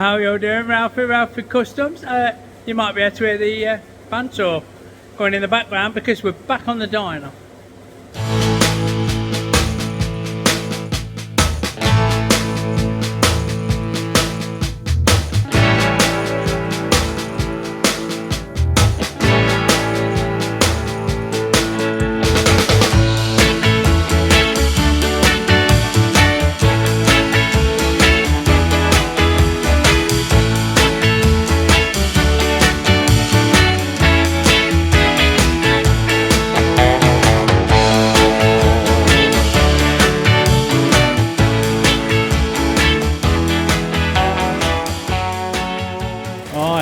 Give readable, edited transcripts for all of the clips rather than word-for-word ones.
How you doing, Ralfy Customs? You might be able to hear the bandsaw going in the background because we're back on the Dyna.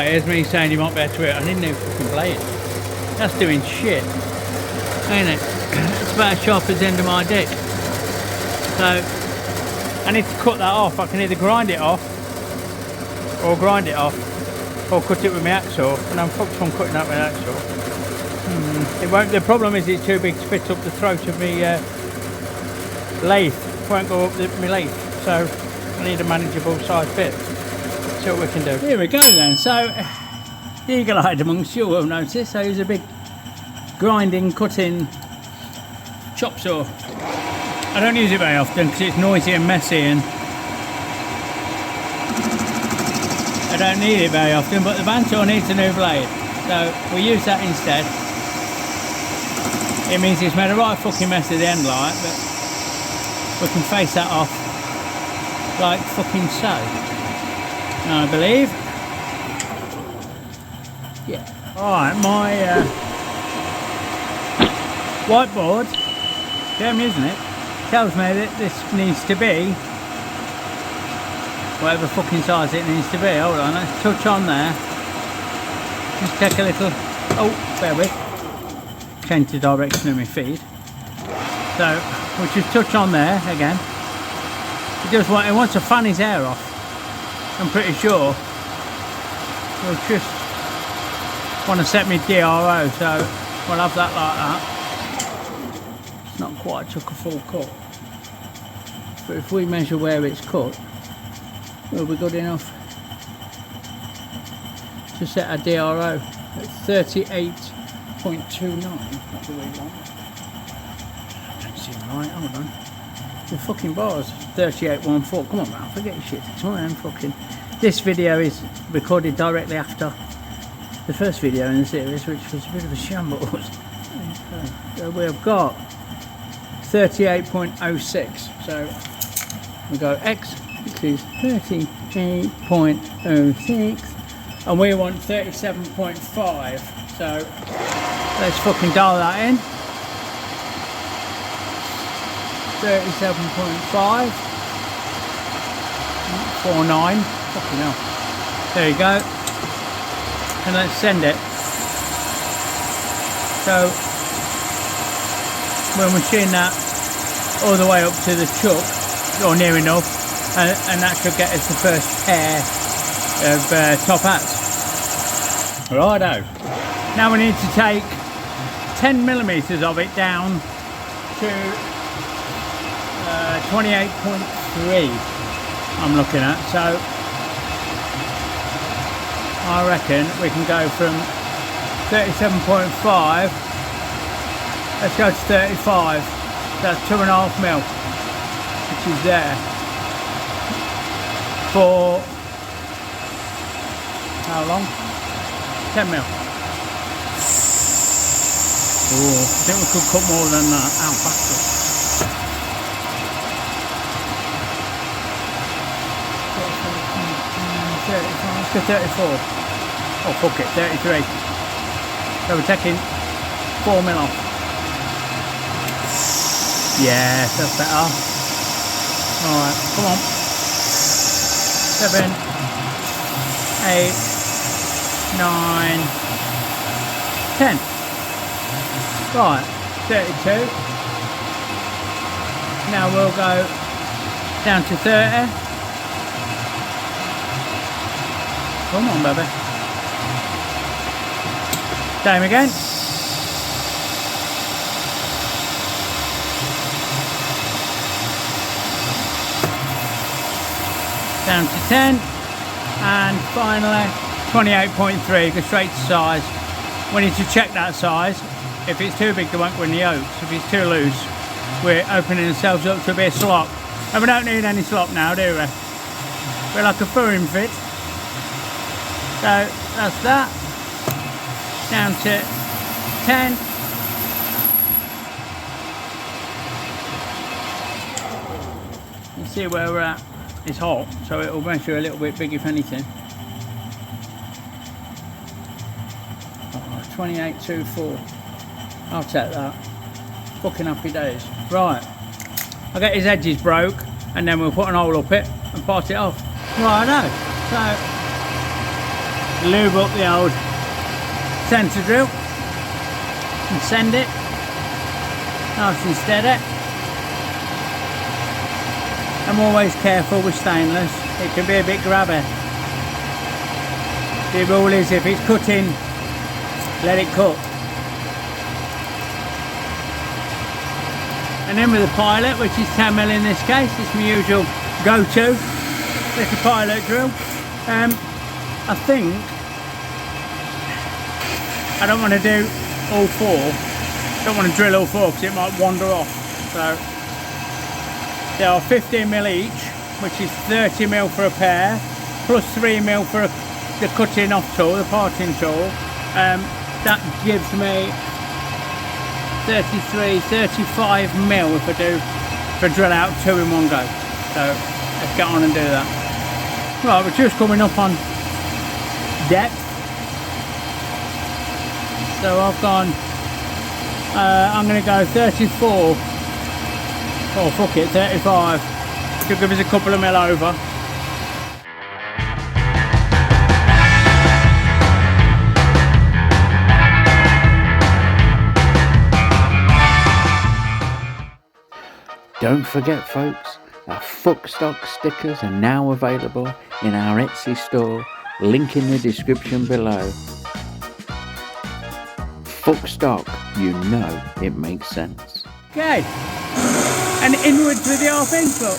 Here's me saying you might be able to hear it. I didn't even fucking play it. That's doing shit, ain't it? It's about as sharp as the end of my dick. So I need to cut that off. I can either grind it off or cut it with my hacksaw, and I'm fucked on cutting that with an hacksaw. It won't. The problem is it's too big to fit up the throat of me lathe. It won't go up my lathe, so I need a manageable size bit. See what we can do. Here we go then. So the eagle-eyed amongst you will notice I use a big grinding, cutting chop saw. I don't use it very often because it's noisy and messy, and I don't need it very often, but the bandsaw needs a new blade, so we use that instead. It means it's made a right fucking mess at the end, like, but we can face that off like fucking so. I believe. Yeah. Alright, my whiteboard, damn isn't it, tells me that this needs to be whatever fucking size it needs to be. Hold on, let's touch on there. Just take a little, oh, bear with. Change the direction of my feed. So, we'll just touch on there again. It wants to fan his hair off. I'm pretty sure we'll just want to set me DRO, so we'll have that like that. It's not quite took a full cut, but if we measure where it's cut, we'll be good enough to set a DRO at 38.29. That's the way you want it. I don't see right, hold on. The fucking bars, 38.14. Come on, man, forget your shit. It's one of them fucking. This video is recorded directly after the first video in the series, which was a bit of a shambles. So we've got 38.06. So we go X, which is 38.06, and we want 37.5. So let's fucking dial that in. 37.5, 49, fucking hell. There you go. And let's send it. So we'll machine that all the way up to the chuck, or near enough, and that should get us the first pair of top hats. Righto. Now we need to take 10mm of it down to 28.3 I'm looking at, so I reckon we can go from 37.5, let's go to 35, that's 2.5mm, which is there, for how long? 10mm. Oh, I think we could cut more than that. Ow, bastard. Let's go 34. Oh fuck it, 33. So we're taking 4mm off. Yes, that's better. Alright, come on. 7, 8, 9, 10. Right, 32. Now we'll go down to 30. Come on, baby. Same again. Down to 10. and finally 28.3, go straight to size. We need to check that size. If it's too big, they won't go in the oaks. If it's too loose, we're opening ourselves up to a bit of slop. And we don't need any slop now, do we? We're like a furring fit. So that's that. Down to 10. You see where we're at. It's hot, so it'll measure a little bit big if anything. 28.24. I'll take that. Fucking happy days. Right. I'll get his edges broke and then we'll put an hole up it and part it off. Righto. So lube up the old centre drill and send it nice and steady. I'm always careful with stainless, it can be a bit grabby. The rule is if it's cutting, let it cut. And then with the pilot, which is 10mm in this case, it's my usual go-to little pilot drill. I think I don't want to do all four. Don't want to drill all four because it might wander off. So there are 15mm each, which is 30mm for a pair, plus 3mm for the cutting off tool, the parting tool. That gives me 35mm if I drill out two in one go. So let's get on and do that. Right, we're just coming up on depth. So I've gone, I'm going to go 34. Oh fuck it, 35. Should give us a couple of mil over. Don't forget folks, our Fuckstock stickers are now available in our Etsy store, link in the description below. Fuckstock, you know it makes sense. Okay, and inwards with the half inch look.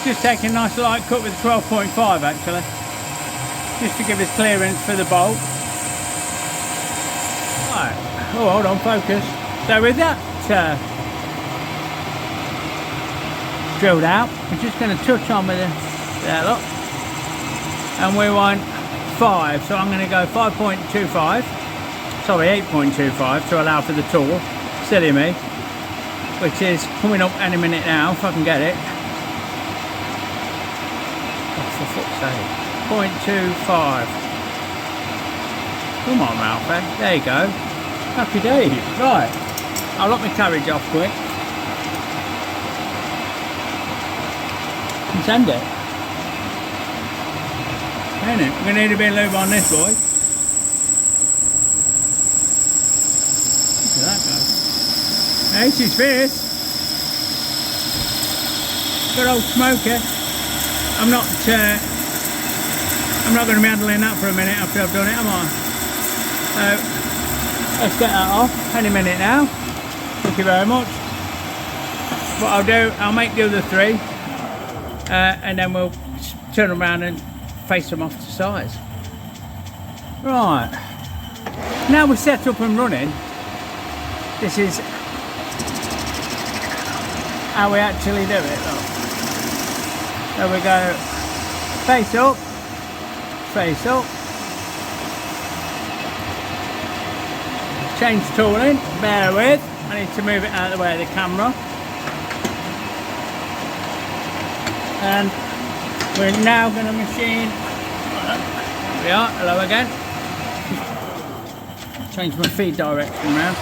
Just taking a nice light cut with 12.5 actually, just to give us clearance for the bolt. Right, oh hold on, focus. So with that drilled out, we're just going to touch on with it there, look, and we want 5, so I'm going to go 5.25, sorry 8.25 to allow for the tool, silly me, which is coming up any minute now if I can get it. Oh, for fuck's sake, 0.25, come on Ralfy, there you go, happy days. Right, I'll lock my carriage off quick and send it. Ain't it? We're going to need a bit of lube on this boy. Look at that go. There's his face. Good old smoker. I'm not going to be handling that for a minute after I've done it, am I? So let's get that off any minute now. Thank you very much. What I'll do, I'll make the other 3. And then we'll turn around and face them off to size. Right, now we're set up and running. This is how we actually do it. Look. So we go face up, change tooling, bear with, I need to move it out of the way of the camera. And we're now going to machine, here we are, hello again, change my feed direction around.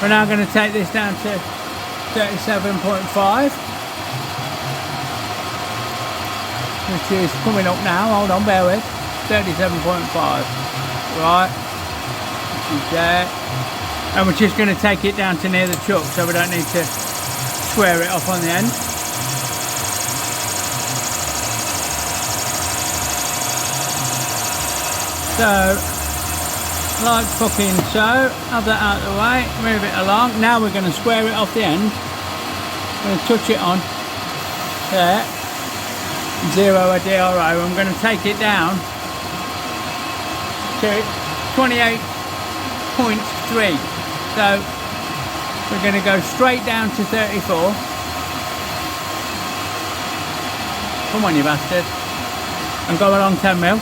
We're now going to take this down to 37.5, which is coming up now, hold on, bear with, 37.5, right, which is there, and we're just going to take it down to near the chuck so we don't need to square it off on the end. So, like fucking so, have that out of the way, move it along. Now we're going to square it off the end. I'm going to touch it on there. 0 a DRO. I'm going to take it down to 28.3. So we're going to go straight down to 34. Come on, you bastard. And go along 10 mil.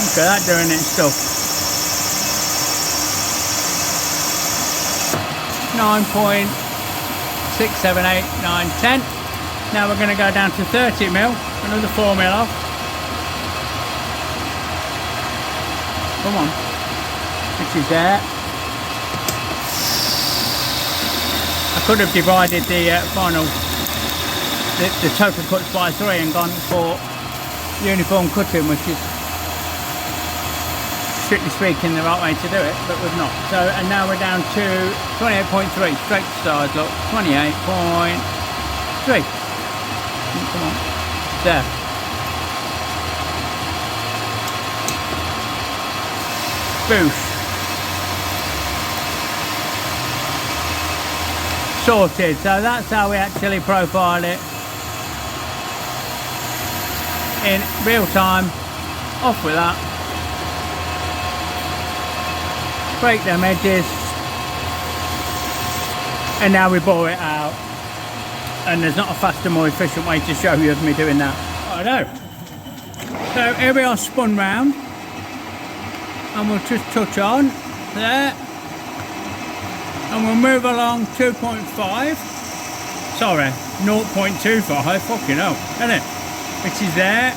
Look at that doing its stuff. 9.6, 7, 8, 9, 10. Now we're going to go down to 30 mil. Another 4 mil off. Come on. Which is there. I could have divided the final, the total cuts by 3 and gone for uniform cutting, which is strictly speaking the right way to do it, but we've not. So, and now we're down to 28.3, straight to stars, look, 28.3. Come on, there. Boosh. Sorted. So that's how we actually profile it in real time. Off with that. Break them edges. And now we bore it out. And there's not a faster, more efficient way to show you of me doing that. I know. So here we are spun round. And we'll just touch on there. And we'll move along 2.5. Sorry, 0.25. Fucking hell, isn't it? Which is there.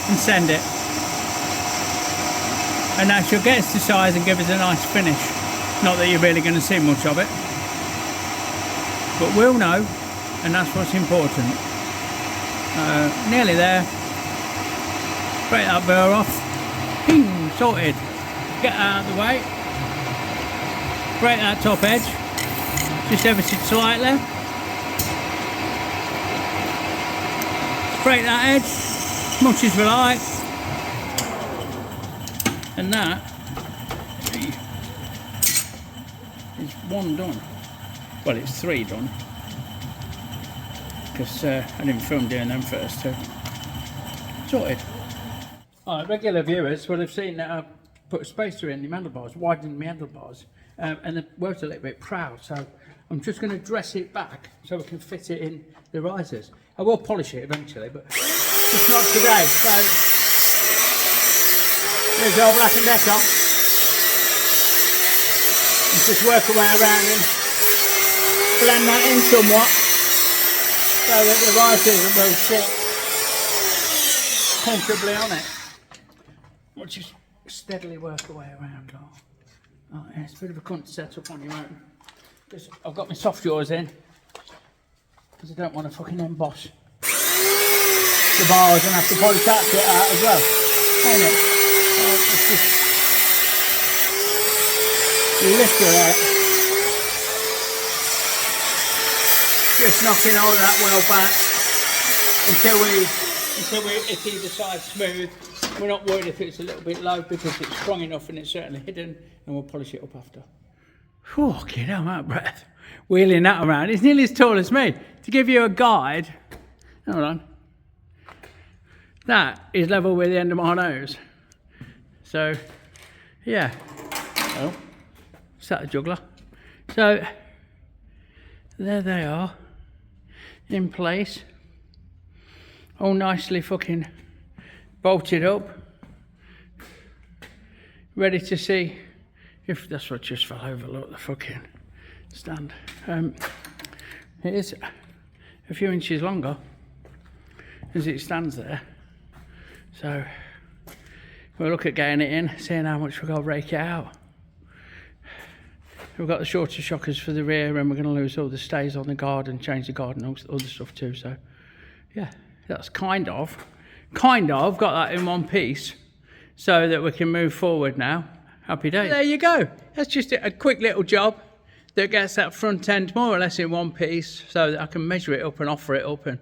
And send it. And that should get us to size and give us a nice finish. Not that you're really going to see much of it. But we'll know. And that's what's important. Nearly there. Break that burr off. Ping, sorted. Get out of the way. Break that top edge. Just ever so slightly. Break that edge as much as we like. And that is 1 done. Well, it's 3 done. Because I didn't film doing them first, so sorted. Alright, regular viewers will have seen that I put a spacer in the handlebars, widened my handlebars, and the work's a little bit proud, so I'm just going to dress it back so we can fit it in the risers. I will polish it eventually, but just not today. So there's the old Black & Decker. And just work our way around and blend that in somewhat, so that the risers will sit comfortably on it. We'll just steadily work our way around. Oh, yeah, it's a bit of a cunt to set up on your own. Because I've got my soft jaws in, because I don't want to fucking emboss the bars and have to polish that bit out as well. Ain't it? It's just lift it out. Just knocking all that well back until it's either side smooth. We're not worried if it's a little bit low because it's strong enough and it's certainly hidden, and we'll polish it up after. Fucking hell, I'm out of breath. Wheeling that around. It's nearly as tall as me. To give you a guide, hold on. That is level with the end of my nose. So, yeah. Oh, is that a juggler? So, there they are. In place. All nicely fucking bolted up. Ready to see if that's what just fell over. Look, the fucking stand. It is a few inches longer as it stands there. So we'll look at getting it in, seeing how much we've got to rake it out. We've got the shorter shockers for the rear, and we're going to lose all the stays on the guard and change the guard and all the other stuff too. So yeah, that's kind of got that in one piece so that we can move forward now. Happy days. There you go. That's just a quick little job that gets that front end more or less in one piece so that I can measure it up and offer it up. And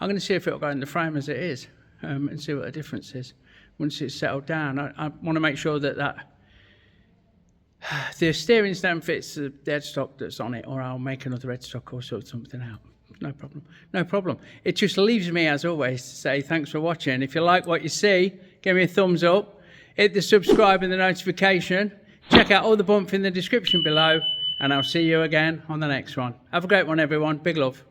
I'm going to see if it'll go in the frame as it is, and see what the difference is once it's settled down. I want to make sure that the steering stem fits the headstock that's on it, or I'll make another headstock or sort something out. No problem. No problem. It just leaves me, as always, to say thanks for watching. If you like what you see, give me a thumbs up. Hit the subscribe and the notification. Check out all the bump in the description below. And I'll see you again on the next one. Have a great one, everyone. Big love.